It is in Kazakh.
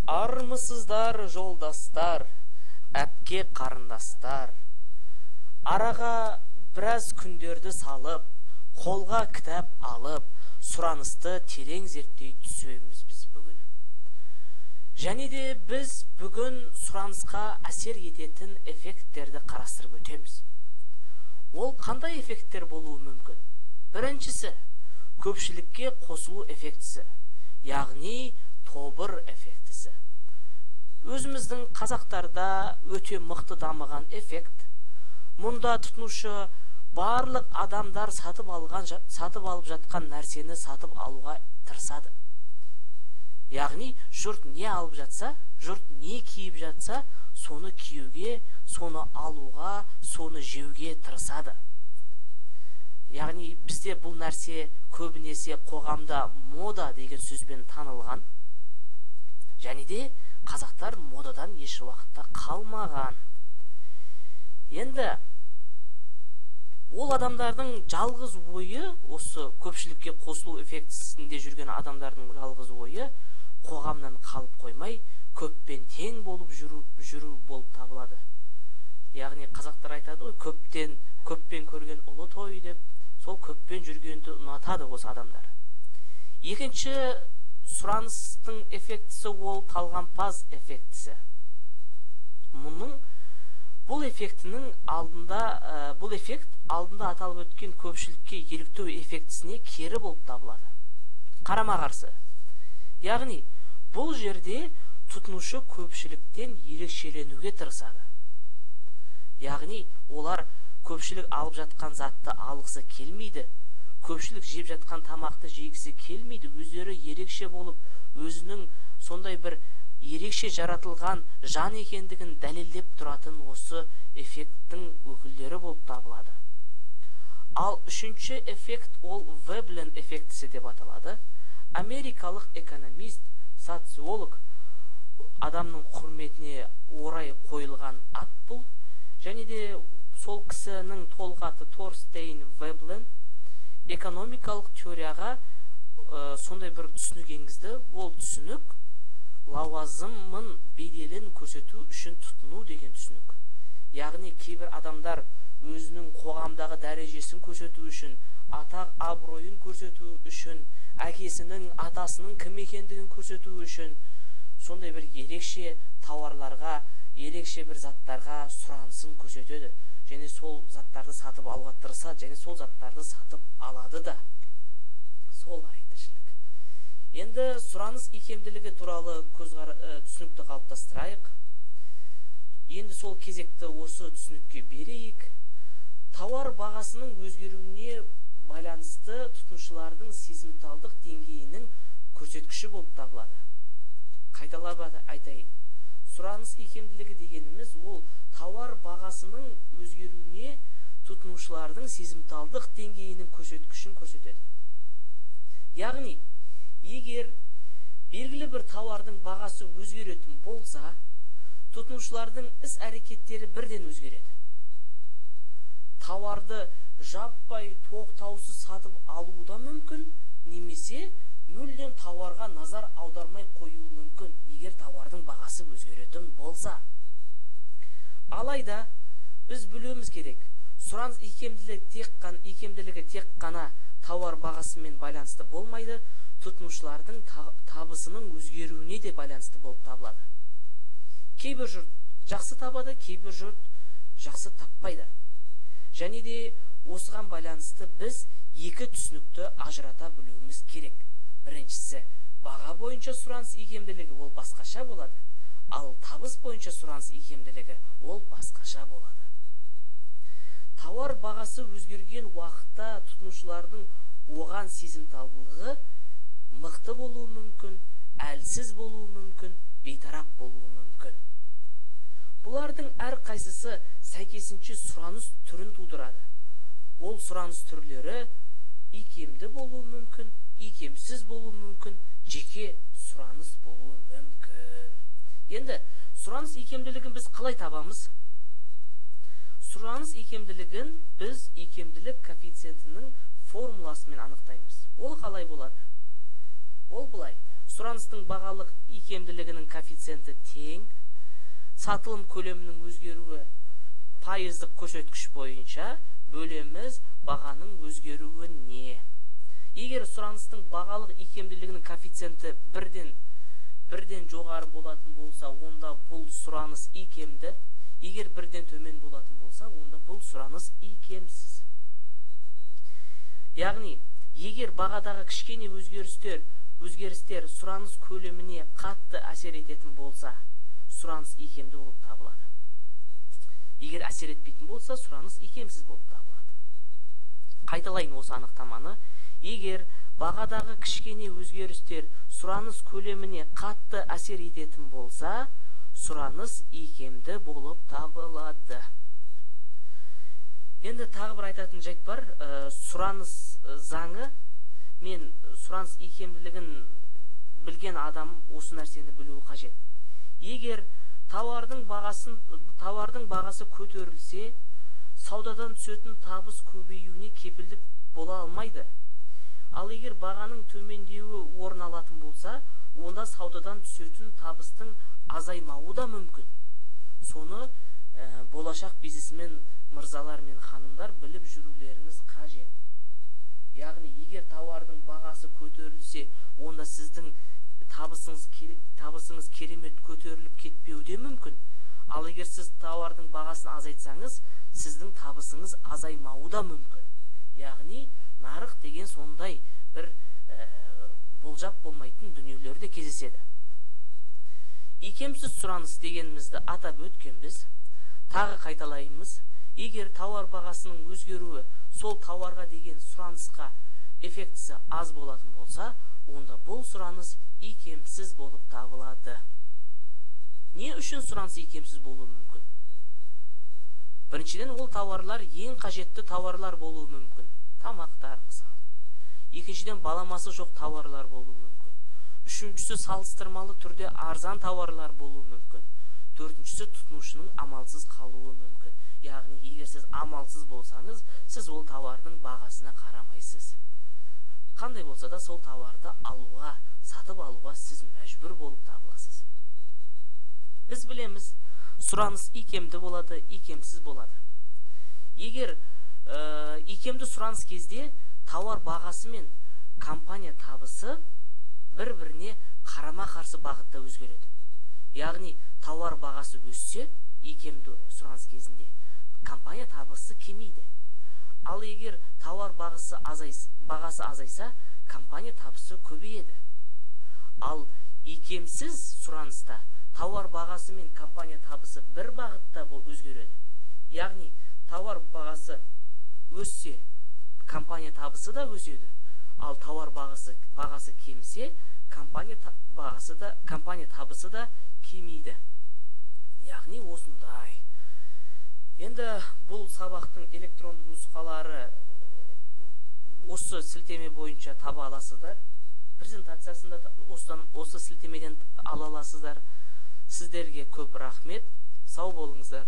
Армысыздар, жолдастар, әпке қарындастар. Араға біраз күндерді салып, қолға кітап алып, сұранысты терең зерттей түсеміз біз бүгін. Және де біз бүгін сұранысқа әсер ететін эффекттерді қарастырып өтеміз. Ол қандай эффекттер болуы мүмкін? Біріншісі, көпшілікке қосылу эффектісі, яғни тобыр эффектісі. Өзіміздің қазақтарда өте мықты дамыған эффект. Мұнда тұтынушы барлық адамдар сатып алып жатқан нәрсені сатып алуға тырысады. Яғни жұрт не алып жатса, жұрт не киіп жатса, соны киюге, соны алуға, соны жеуге тырысады. Яғни бізде бұл нәрсе көбінесе қоғамда мода деген сөзбен танылған. Және де қазақтар модадан еш уақытта қалмаған. Енді ол адамдардың жалғыз ойы, осы көпшілікке қосылу эффектісінде жүрген адамдардың жалғыз ойы, қоғамнан қалып қоймай, көппен тең болып жүру болып табылады. Яғни қазақтар айтады ғой, көппен көрген ұлы той деп, сол көппен жүргенді ұнатады осы адамдар. Екінші сұраныстың эффектісі ол талғампаз эффектісі. Бұл эффект алдында аталып өткен көпшілікке еліктеу эффектісіне кері болып табылады. Қарама қарсы. Яғни, бұл жерде тұтынушы көпшіліктен ерекшеленуге тырысады. Яғни, олар көпшілік алып жатқан затты алғысы келмейді, көпшілік жеп жатқан тамақты жегісі келмейді, өздері ерекше болып, өзінің сондай бір ерекше жаратылған жан екендігін дәлелдеп тұратын осы эффекттің өкілдері болып табылады. Ал үшінші эффект ол Веблен эффектісі деп аталады. Америкалық экономист, социолог, адамның құрметіне орай қойылған ат бұл. Және де сол кісінің толғаты Торстейн Веблен экономикалық теорияға сондай бір түсінік енгізді. Ол түсінік лауазымын беделін көрсету үшін тұтыну деген түсінік. Яғни кейбір адамдар өзінің қоғамдағы дәрежесін көрсету үшін, атақ абыройын көрсету үшін, әкесінің, атасының кім екендігін көрсету үшін сондай бір ерекше тауарларға, ерекше бір заттарға сұранысын көрсетеді. Және сол заттарды сатып алуға тырысады, және сол заттарды сатып алады да. Сол тіршілік. Енді сұраныс икемділігі туралы түсінікті қалыптастырайық. Енді сол кезекті осы түсінікке берейік. Тауар бағасының өзгеруіне байланысты тұтынушылардың сезімталдық деңгейінің көрсеткіші болып табылады. Қайталап айтайын. Сұраныс икемділігі дегеніміз ол тауар бағасының өзгеруіне тұтынушылардың сезімталдық деңгейінің көрсеткішін көрсетеді. Яғни, егер белгілі бір тауардың бағасы өзгеретін болса, тұтынушылардың іс-әрекеттері бірден өзгереді. Тауарды жаппай тоқтаусыз сатып алуы да мүмкін, немесе мүлдем тауарға назар аудармай қоюы мүмкін, егер тауардың бағасы өзгеретін болса. Алайда, біз білуіміз керек, сұраныс икемділігі тек қана тауар бағасымен байланысты болмайды, тұтынушылардың табысының өзгеруіне де байланысты болып табылады. Кейбір жұрт жақсы табады, кейбір жұрт жақсы таппайды. Және де осыған байланысты біз екі түсінікті ажырата білуіміз керек. Біріншісі, баға бойынша сұраныс икемділігі ол басқаша болады, ал табыс бойынша сұраныс икемділігі ол басқаша болады. Тауар бағасы өзгерген уақытта тұтынушылардың оған сезімталдылығы мықты болуы мүмкін, әлсіз болуы мүмкін, бейтарап болуы мүмкін. Бұлардың әр қайсысы сәйкесінше сұраныс түрін тудырады. Ол сұраныс түрлері икемді болуы мүмкін, икемсіз болуы мүмкін, жеке сұраныс болуы мүмкін. Енді сұраныс икемділігін біз қалай табамыз? Сұраныс икемділігін біз икемділік коэффициентінің формуласымен анықтаймыз. Ол қалай болады? Ол былай. Сұраныстың бағалық икемділігінің коэффициенті тең. Сатылым көлемінің өзгеруі пайыздық көрсеткіш бойынша бөлеміз бағаның өзгеруі не? Егер сұраныстың бағалық икемділігінің коэффициенті бірден жоғары болатын болса, онда бұл сұраныс икемді. Егер бірден төмен болатын болса, онда бұл сұраныс икемсіз. Яғни, егер бағадағы кішкене өзгерістер сұраныс көлеміне қатты әсер ететін болса, сұраныс икемді болып табылады. Егер әсер етпейтін болса, сұраныс икемсіз болып табылады. Қайталайын осы анықтаманы. Егер бағадағы кішкене өзгерістер сұраныс көлеміне қатты әсер ететін болса, сұраныс икемді болып табылады. Енді тағы бір айтатын жайт бар. Сұраныс заңы мен сұраныс икемділігін білген адам осы нәрсені білуі қажет. Егер тауардың бағасы көтерілсе, саудадан түсетін табыс көбеюіне кепілдік бола алмайды. Ал егер бағаның төмендеуі орын алатын болса, онда саудадан түсетін табыстың азаймауы да мүмкін. Соны болашақ бизнесмен мырзалар мен ханымдар біліп жүрулеріңіз қажет. Яғни, егер тауардың бағасы көтерілсе, онда сіздің табысыңыз керемет көтеріліп кетпеуі де мүмкін. Ал егер сіз тауардың бағасын азайтсаңыз, сіздің табысыңыз азаймауы да мүмкін. Яғни, нарық деген сондай бір болжап болмайтын дүниелерде кездеседі. Икемсіз сұраныс дегенімізді атап өткенбіз. Тағы қайталаймыз. Егер тауар бағасының өзгеруі сол тауарға деген сұранысқа эффектісі аз болатын болса, онда бұл сұраныс икемсіз болып табылады. Не үшін сұраныс икемсіз болуы мүмкін? Біріншіден, ол тауарлар ең қажетті тауарлар болуы мүмкін. Тамақтар мысалы. Екіншіден, баламасы жоқ тауарлар болуы мүмкін. Үшіншісі, салыстырмалы түрде арзан тауарлар болуы мүмкін. Төртіншісі, тұтынушының амалсыз қалуы мүмкін. Яғни, егер сіз амалсыз болсаңыз, сіз ол тауардың бағасына қарамайсыз. Қандай болса да сол тауарды алуға, сатып алуға сіз мәжбүр болып табыласыз. Біз білеміз, сұраныс икемді болады, икемсіз болады. Егер икемді сұраныс кезде тауар бағасы мен компания табысы бір-біріне қарама-қарсы бағытта өзгереді. Яғни, тауар бағасы өссе, икемді сұраныс кезінде компания табысы кемейді. Ал егер тауар бағасы азайса, компания табысы көбейеді. Ал икемсіз сұраныста тауар бағасы мен компания табысы бір бағытта өзгереді. Яғни, тауар бағасы өссе, компания табысы да өседі. Ал тауар бағасы кемсе, компания табысы да кемейді. Яғни, осындай. Енді бұл сабақтың электронды нұсқалары осы сілтеме бойынша таба аласыздар. Презентациясында осы сілтемеден ала аласыздар. Сіздерге көп рахмет. Сау болыңыздар.